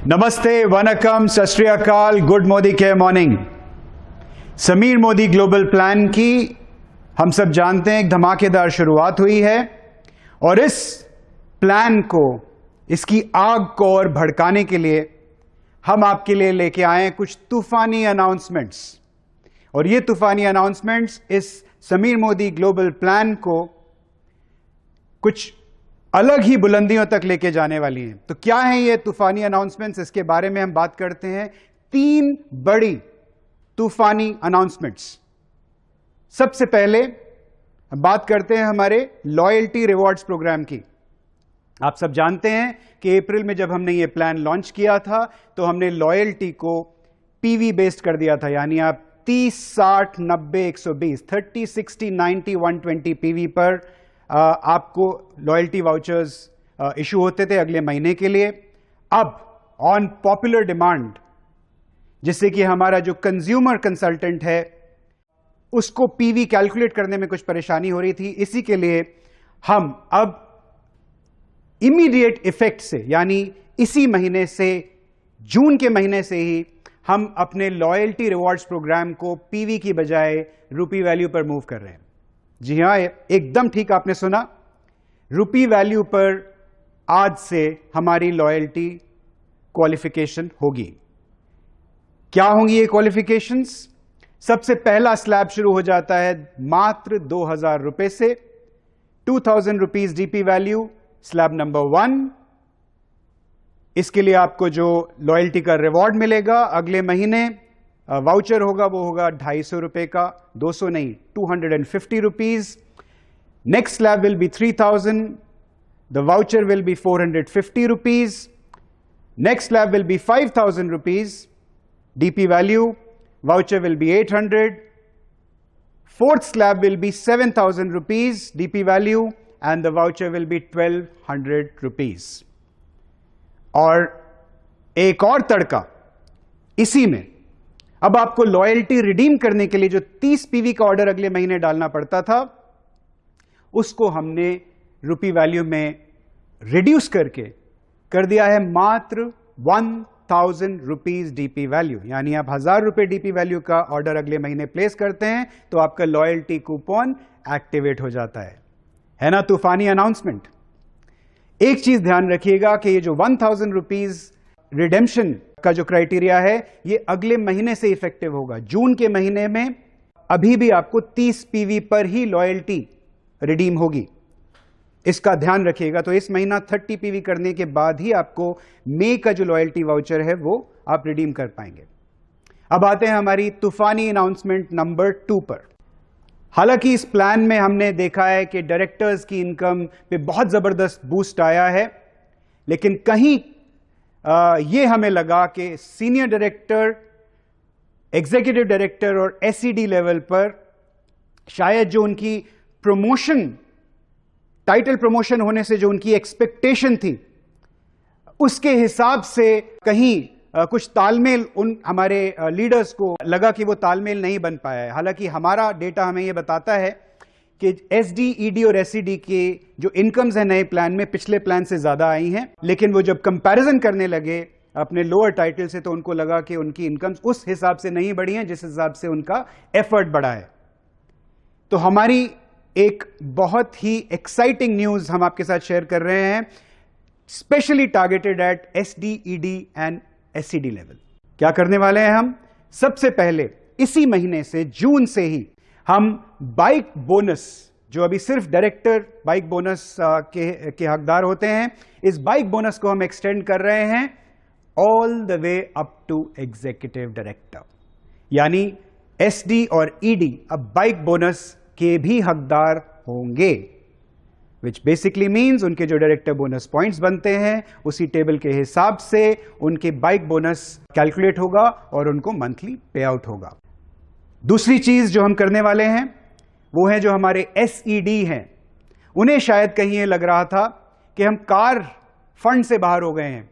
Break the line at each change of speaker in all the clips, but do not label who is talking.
नमस्ते, वनकम, सत श्री अकाल, गुड मोदी के morning. Sameer Modi global plan की हम सब जानते हैं एक धमाकेदार शुरुआत हुई है और इस प्लान को, इसकी आग को और भड़काने के लिए हम आपके लिए लेके आए हैं कुछ तूफानी अनाउंसमेंट्स। और ये तूफानी अनाउंसमेंट्स इस समीर मोदी ग्लोबल प्लान को कुछ अलग ही बुलंदियों तक लेके जाने वाली हैं। तो क्या है ये तूफानी अनाउंसमेंट्स, इसके बारे में हम बात करते हैं। 3 बड़ी तूफानी अनाउंसमेंट्स। सबसे पहले बात करते हैं हमारे लॉयल्टी रिवॉर्ड्स प्रोग्राम की। आप सब जानते हैं कि अप्रैल में जब हमने ये प्लान लॉन्च किया था तो हमने लॉयल्टी को पीवी बेस्ड कर दिया था, यानी आप 30, 60, 90, 120, 30, 60, 90, 120 पीवी पर आपको लॉयल्टी वाउचर्स इशू होते थे अगले महीने के लिए। अब ऑन पॉपुलर डिमांड, जिससे कि हमारा जो कंज्यूमर कंसल्टेंट है उसको पीवी कैलकुलेट करने में कुछ परेशानी हो रही थी, इसी के लिए हम अब इमीडिएट इफेक्ट से, यानी इसी महीने से, जून के महीने से ही हम अपने लॉयल्टी रिवॉर्ड्स प्रोग्राम को पीवी की बजाय रुपी वैल्यू पर मूव कर रहे हैं। जी हां, एकदम ठीक आपने सुना, रुपी वैल्यू पर आज से हमारी लॉयल्टी क्वालिफिकेशन होगी। क्या होंगी ये क्वालिफिकेशंस? सबसे पहला स्लैब शुरू हो जाता है मात्र 2000 रुपए से, 2000 rupees DP value, slab number 1। इसके लिए आपको जो लॉयल्टी का रिवॉर्ड मिलेगा अगले महीने, वाउचर होगा, वो होगा 250 रुपए का, 200 नहीं, 250 rupees. Next slab will be 3000, the voucher will be 450 rupees. Next slab will be 5000 rupees DP value, voucher will be 800। Fourth slab will be 7000 rupees DP value and the voucher will be 1200 rupees. और एक और तड़का इसी में, अब आपको loyalty redeem करने के लिए जो 30 पीवी का ऑर्डर अगले महीने डालना पड़ता था, उसको हमने रुपी वैल्यू में रिड्यूस करके कर दिया है मात्र 1000 रुपीज डीपी वैल्यू। यानी आप 1000 रुपए डीपी वैल्यू का ऑर्डर अगले महीने प्लेस करते हैं तो आपका लॉयल्टी कूपन एक्टिवेट हो जाता है ना तूफानी अनाउंसमेंट। एक चीज ध्यान रखिएगा कि ये जो 1000 रुपीज रिडेम्पशन का जो क्राइटेरिया है, ये अगले महीने से इफेक्टिव होगा। जून के महीने में अभी भी आपको 30 पीवी पर ही लॉयल्टी रिडीम होगी, इसका ध्यान रखिएगा। तो इस महीना 30 पीवी करने के बाद ही आपको मई का जो लॉयल्टी वाउचर है वो आप रिडीम कर पाएंगे। अब आते हैं हमारी तूफानी अनाउंसमेंट नंबर 2 पर। हालांकि इस प्लान में हमने देखा है कि डायरेक्टर्स की इनकम पे बहुत जबरदस्त बूस्ट आया है, लेकिन कहीं ये हमें लगा कि सीनियर डायरेक्टर, एग्जीक्यूटिव डायरेक्टर और एसईडी लेवल पर शायद जो उनकी प्रमोशन, टाइटल प्रमोशन होने से जो उनकी एक्सपेक्टेशन थी, उसके हिसाब से कहीं कुछ तालमेल उन हमारे लीडर्स को लगा कि वो तालमेल नहीं बन पाया है। हालांकि हमारा डेटा हमें यह बताता है कि एसडी, ईडी और एसईडी के जो इनकम्स हैं नए प्लान में पिछले प्लान से ज्यादा आई हैं, लेकिन वो जब कंपैरिजन करने लगे अपने लोअर टाइटल से तो उनको लगा कि उनकी इनकम्स उस हिसाब से नहीं बढ़ी हैं जिस हिसाब से उनका एफर्ट बढ़ा है। तो हमारी एक बहुत ही एक्साइटिंग न्यूज हम आपके साथ शेयर कर रहे हैं, specially targeted eight SD, ED and SED level. क्या करने वाले हैं हम? सबसे पहले इसी महीने से, जून से ही, हम बाइक बोनस, जो अभी सिर्फ डायरेक्टर बाइक बोनस के हकदार होते हैं, इस बाइक बोनस को हम एक्सटेंड कर रहे हैं all the way up to executive director. यानी एसडी और ईडी अब बाइक बोनस के भी हकदार होंगे, विच बेसिकली मीन्स उनके जो डायरेक्टर बोनस पॉइंट्स बनते हैं उसी टेबल के हिसाब से उनके बाइक बोनस कैलकुलेट होगा और उनको मंथली पे आउट होगा। दूसरी चीज जो हम करने वाले हैं वो है जो हमारे एसईडी हैं, उन्हें शायद कहीं ये लग रहा था कि हम कार फंड से बाहर हो गए हैं,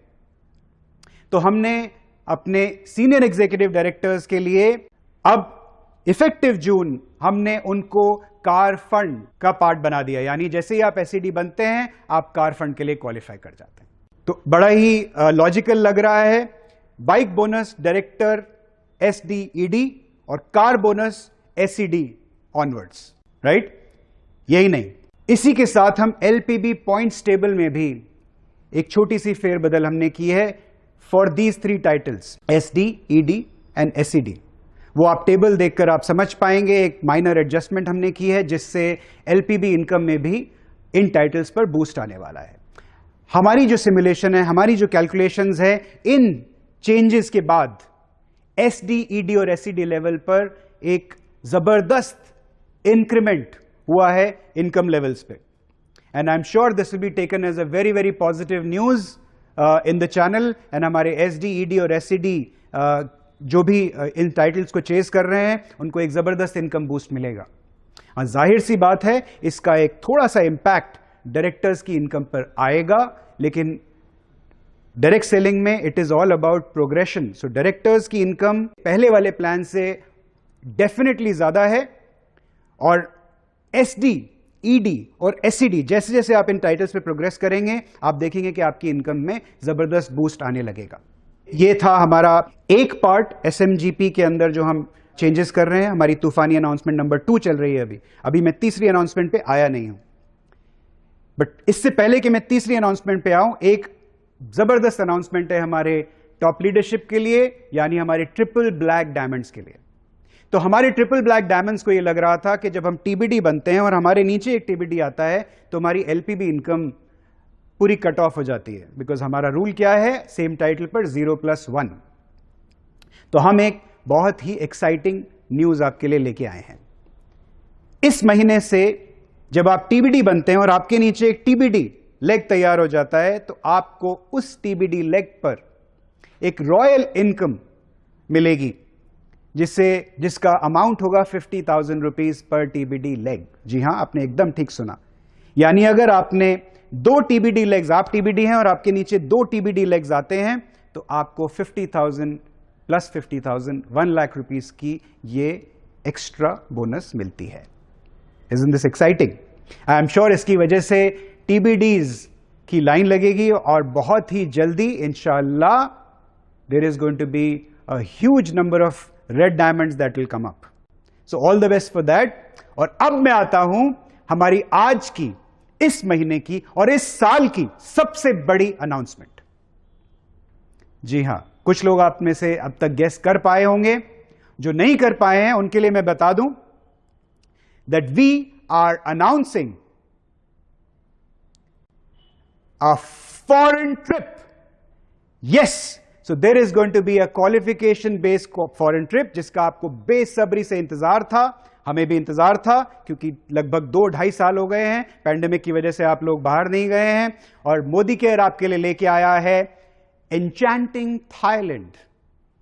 तो हमने अपने सीनियर एग्जीक्यूटिव डायरेक्टर्स के लिए अब इफेक्टिव जून हमने उनको कार फंड का पार्ट बना दिया। यानी जैसे ही आप एसईडी बनते हैं आप कार फंड के लिए क्वालिफाई कर जाते हैं। तो बड़ा ही लॉजिकल लग रहा है। बाइक बोनस डायरेक्टर SDED और car bonus SED onwards, right? यही नहीं, इसी के साथ हम LPB पॉइंट्स टेबल में भी एक छोटी सी फेरबदल हमने की है for these 3 titles SDED and SED। वो आप टेबल देखकर आप समझ पाएंगे, एक माइनर एडजस्टमेंट हमने की है जिससे LPB इनकम में भी इन टाइटल्स पर बूस्ट आने वाला है। हमारी जो सिमुलेशन है, हमारी जो कैलकुलेशंस है, इन चेंजेस के बाद SDED और SED लेवल पर एक जबरदस्त इंक्रीमेंट हुआ है इनकम लेवल्स पे, and I am sure this will be taken as a very very positive news in the channel. एंड हमारे SDED और SED जो भी इन टाइटल्स को चेज कर रहे हैं उनको एक जबरदस्त इनकम बूस्ट मिलेगा। जाहिर सी बात है इसका एक थोड़ा सा इंपैक्ट डायरेक्टर्स की इनकम पर आएगा, लेकिन डायरेक्ट सेलिंग में it is all about progression. So directors की इनकम पहले वाले प्लान से डेफिनेटली ज्यादा है, और SDED और SED जैसे जैसे आप इन टाइटल्स पे प्रोग्रेस करेंगे आप देखेंगे कि आपकी इनकम में जबरदस्त बूस्ट आने लगेगा। ये था हमारा एक पार्ट SMGP के अंदर जो हम चेंजेस कर रहे हैं। हमारी तूफानी अनाउंसमेंट नंबर 2 चल रही है अभी मैं तीसरी अनाउंसमेंट पे आया नहीं हूं, बट इससे पहले कि मैं तीसरी अनाउंसमेंट पे आऊं, एक जबरदस्त अनाउंसमेंट है हमारे टॉप लीडरशिप के लिए, यानी हमारे ट्रिपल ब्लैक डायमंड्स के लिए। तो हमारे ट्रिपल ब्लैक डायमंड्स को यह लग रहा था कि जब हम TBD बनते हैं और हमारे नीचे एक TBD आता है तो हमारी LPB इनकम पूरी कट ऑफ हो जाती है, बिकॉज हमारा रूल क्या है, सेम टाइटल पर 0+1। तो हम एक बहुत ही एक्साइटिंग न्यूज आपके लिए लेके आए हैं। इस महीने से जब आप TBD बनते हैं और आपके नीचे एक TBD लेग तैयार हो जाता है तो आपको उस TBD लेग पर एक रॉयल इनकम मिलेगी, जिसका अमाउंट होगा 50,000 रुपीज पर TBD लेग। जी हां, आपने एकदम ठीक सुना। यानी अगर आपने 2 TBD लेग्स, आप TBD हैं और आपके नीचे 2 TBD लेग्स आते हैं तो आपको 50,000 प्लस 50,000 1 लाख रुपीस की ये एक्स्ट्रा बोनस मिलती है। Isn't this exciting? I am sure इसकी वजह से TBDs की लाइन लगेगी और बहुत ही जल्दी इंशाअल्लाह there is going to be a huge number of red diamonds that will come up. So all the best for that. और अब मैं आता हूं हमारी आज की, इस महीने की और इस साल की सबसे बड़ी अनाउंसमेंट। जी हां, कुछ लोग आप में से अब तक गेस कर पाए होंगे, जो नहीं कर पाए हैं उनके लिए मैं बता दूं that we are announcing a foreign trip. Yes, so there is going to be a qualification based foreign trip, जिसका आपको बेसब्री से इंतजार था, हमें भी इंतजार था, क्योंकि लगभग 2-2.5 साल हो गए हैं, पैंडेमिक की वजह से आप लोग बाहर नहीं गए हैं, और मोदी केयर आपके लिए लेके आया है एन्चैंटिंग थाईलैंड,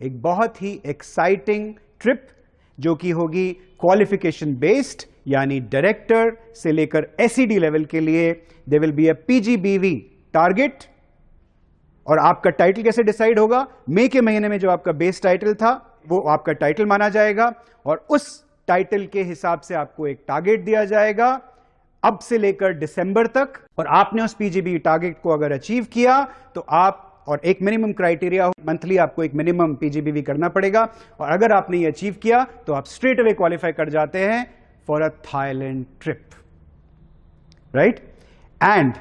एक बहुत ही एक्साइटिंग ट्रिप जो कि होगी क्वालिफिकेशन बेस्ड, यानी डायरेक्टर से लेकर SED लेवल के लिए there will be a PGBV target. और आपका टाइटल कैसे डिसाइड होगा? मई के महीने में जो आपका बेस टाइटल था वो आपका टाइटल माना जाएगा, और उस टाइटल के हिसाब से आपको एक टारगेट दिया जाएगा अब से लेकर दिसंबर तक, और आपने उस PGB टारगेट को अगर अचीव किया तो आप, और एक मिनिमम क्राइटेरिया, मंथली आपको एक मिनिमम PGBV करना पड़ेगा, और अगर आपने ये अचीव किया तो आप स्ट्रेट अवे क्वालिफाई कर जाते हैं for a Thailand trip, right. And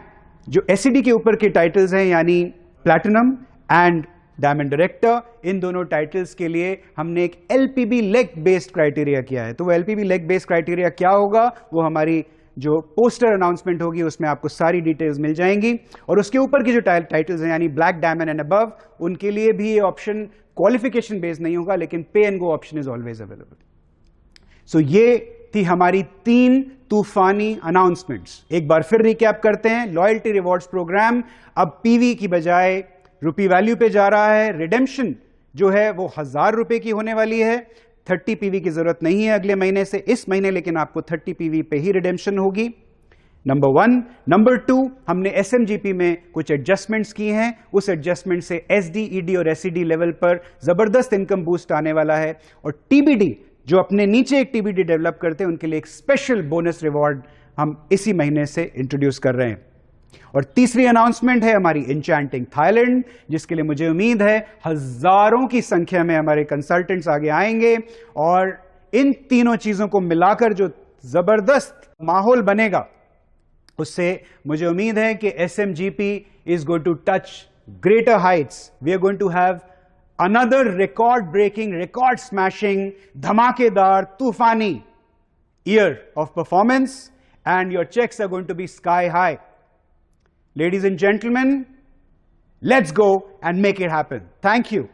जो SED के ऊपर के टाइटल्स हैं, यानी प्लैटिनम एंड डायमंड डायरेक्टर, इन दोनों टाइटल्स के लिए हमने एक LPB लेग बेस्ड क्राइटेरिया किया है। तो वो LPB लेग बेस्ड क्राइटेरिया क्या होगा, वो हमारी जो पोस्टर अनाउंसमेंट होगी उसमें आपको सारी डिटेल्स मिल जाएंगी। और उसके ऊपर की जो टाइटल्स हैं, यानी ब्लैक डायमंड एंड अबव, उनके लिए भी ये ऑप्शन क्वालिफिकेशन बेस्ड नहीं होगा, लेकिन pay and go option is always available. So ये थी हमारी 3 तूफानी अनाउंसमेंट्स। एक बार फिर रिकैप करते हैं। लॉयल्टी रिवॉर्ड्स प्रोग्राम अब PV की बजाय रुपी वैल्यू पे जा रहा है। रिडेम्पशन जो है वो 1000 रुपए की होने वाली है। 30 PV की जरूरत नहीं है अगले महीने से, इस महीने लेकिन आपको 30 PV पे ही रिडेम्पशन होगी, नंबर 1। नंबर 2, हमने SMGP में कुछ एडजस्टमेंट्स की हैं, उस एडजस्टमेंट से SDED और SED लेवल पर जबरदस्त इनकम बूस्ट आने वाला है। और TBD जो अपने नीचे एक TBD डेवलप करते हैं उनके लिए एक स्पेशल बोनस रिवॉर्ड हम इसी महीने से इंट्रोड्यूस कर रहे हैं। और तीसरी अनाउंसमेंट है हमारी इंचैंटिंग थाईलैंड, जिसके लिए मुझे उम्मीद है हजारों की संख्या में हमारे कंसल्टेंट्स आगे आएंगे और इन तीनों चीजों को मिलाकर जो जबरदस्त माहौल बनेगा, उससे मुझे उम्मीद है कि SMGP is going to touch greater heights. We are going to have another record-breaking, record-smashing, धमाकेदार, तूफानी year of performance, and your checks are going to be sky high. Ladies and gentlemen, let's go and make it happen. Thank you.